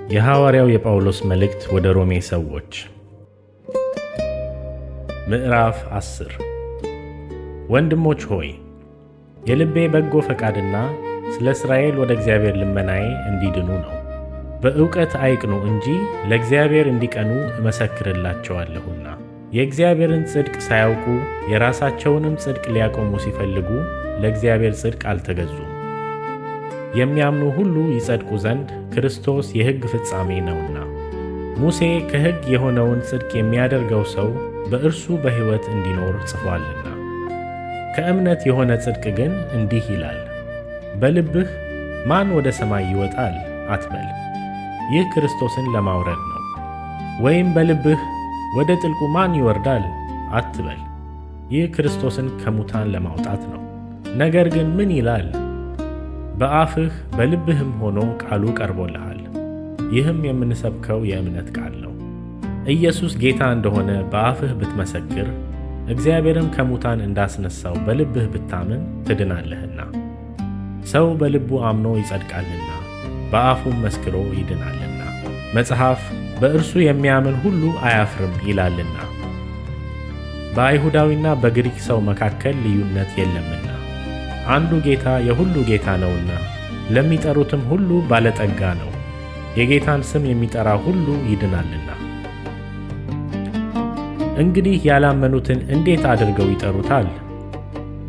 የሐዋርያው የጳውሎስ መልእክት ወደ ሮሜ ሰዎች ምዕራፍ 10 ወንድሞች ሆይ የልቤ በጎ ፈቃድና ስለ እስራኤል ወደ እግዚአብሔር ልመናዬ እንዲድኑ ነው። በእውቀት አይቅኑ እንጂ ለእግዚአብሔር እንዲቀኑ እመሰክርላቸዋለሁና። የእግዚአብሔርን ጽድቅ ሳያውቁ የራሳቸውንም ጽድቅ ሊያቆሙ ሲፈልጉ ለእግዚአብሔር ጽድቅ አልተገዙም። የሚያምኑ ሁሉ ይጸድቁ ዘንድ ክርስቶስ የሕግ ፍጻሜ ነውና። ሙሴ ከሕግ የሆነውን ጽድቅ የሚያደርገው ሰው በእርሱ በሕይወት እንዲኖር ጽፏልና። ከእምነት የሆነ ጽድቅ ግን እንዲህ ይላል፣ በልብህ ማን ወደ ሰማይ ይወጣል አትበል፣ ይህ ክርስቶስን ለማውረድ ነው። ወይም በልብህ ወደ ጥልቁ ማን ይወርዳል አትበል፣ ይህ ክርስቶስን ከሙታን ለማውጣት ነው። ነገር ግን ምን ይላል? በአፍህ በልብህም ሆኖ ቃሉ ቀርቦልሃል። ይህም የምንሰብከው የእምነት ቃል ነው። ኢየሱስ ጌታ እንደሆነ በአፍህ ብትመሰክር፣ እግዚአብሔርም ከሙታን እንዳስነሳው በልብህ ብታምን ትድናለህና። ሰው በልቡ አምኖ ይጸድቃልና በአፉም መስክሮ ይድናልና። መጽሐፍ በእርሱ የሚያምን ሁሉ አያፍርም ይላልና። በአይሁዳዊና በግሪክ ሰው መካከል ልዩነት የለምና አንዱ ጌታ የሁሉ ጌታ ነውና፣ ለሚጠሩትም ሁሉ ባለጠጋ ነው። የጌታን ስም የሚጠራ ሁሉ ይድናልና። እንግዲህ ያላመኑትን እንዴት አድርገው ይጠሩታል?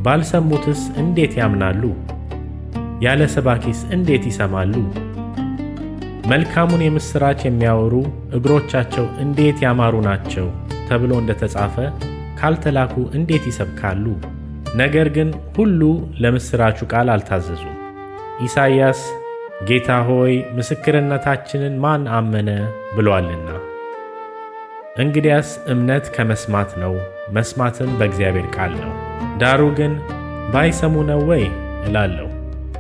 ባልሰሙትስ እንዴት ያምናሉ? ያለ ሰባኪስ እንዴት ይሰማሉ? መልካሙን የምሥራች የሚያወሩ እግሮቻቸው እንዴት ያማሩ ናቸው ተብሎ እንደተጻፈ ካልተላኩ እንዴት ይሰብካሉ? ነገር ግን ሁሉ ለምሥራቹ ቃል አልታዘዙም። ኢሳይያስ ጌታ ሆይ ምስክርነታችንን ማን አመነ ብሎአልና። እንግዲያስ እምነት ከመስማት ነው፣ መስማትም በእግዚአብሔር ቃል ነው። ዳሩ ግን ባይሰሙ ነው ወይ እላለሁ።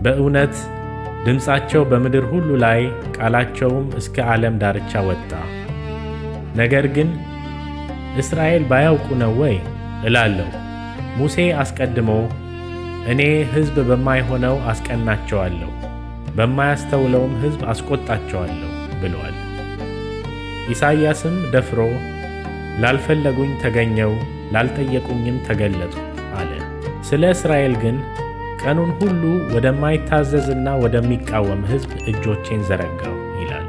በእውነት ድምፃቸው በምድር ሁሉ ላይ ቃላቸውም እስከ ዓለም ዳርቻ ወጣ። ነገር ግን እስራኤል ባያውቁ ነው ወይ እላለሁ። ሙሴ አስቀድሞ እኔ ሕዝብ በማይሆነው አስቀናቸዋለሁ፣ በማያስተውለውም ሕዝብ አስቆጣቸዋለሁ ብሏል። ኢሳይያስም ደፍሮ ላልፈለጉኝ ተገኘው፣ ላልጠየቁኝም ተገለጡ አለ። ስለ እስራኤል ግን ቀኑን ሁሉ ወደማይታዘዝና ወደሚቃወም ሕዝብ እጆቼን ዘረጋው ይላል።